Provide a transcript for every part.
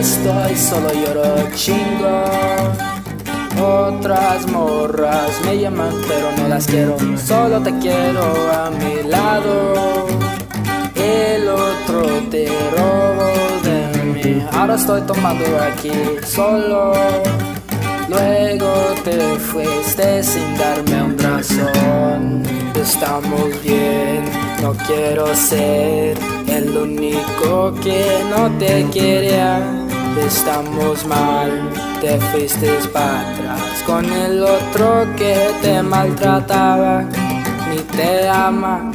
Estoy solo, lloro, chingo. Otras morras me llaman pero no las quiero, solo te quiero a mi lado. El otro te robó de mí, ahora estoy tomando aquí solo. Luego te fuiste sin darme un razón. Estamos bien, no quiero ser el único que no te quería. Estamos mal, te fuiste para atrás con el otro que te maltrataba. Ni te ama,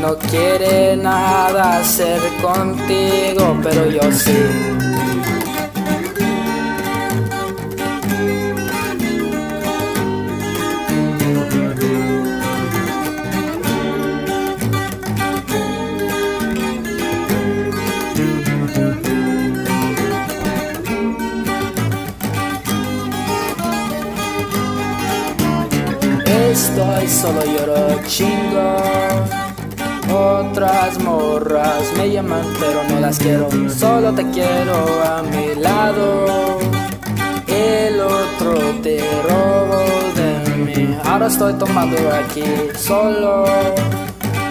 no quiere nada hacer contigo, pero yo sí. Estoy solo, lloro, chingo. Otras morras me llaman pero no las quiero, solo te quiero a mi lado. El otro te robó de mí, ahora estoy tomando aquí solo.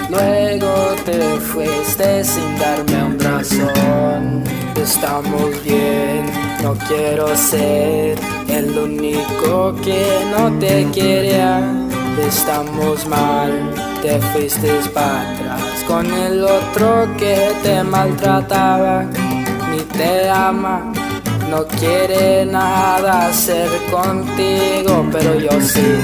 Luego te fuiste sin darme un razón. Estamos bien, no quiero ser el único que no te quería. Estamos mal, te fuiste para atrás con el otro que te maltrataba. Ni te ama, no quiere nada hacer contigo, pero yo sí.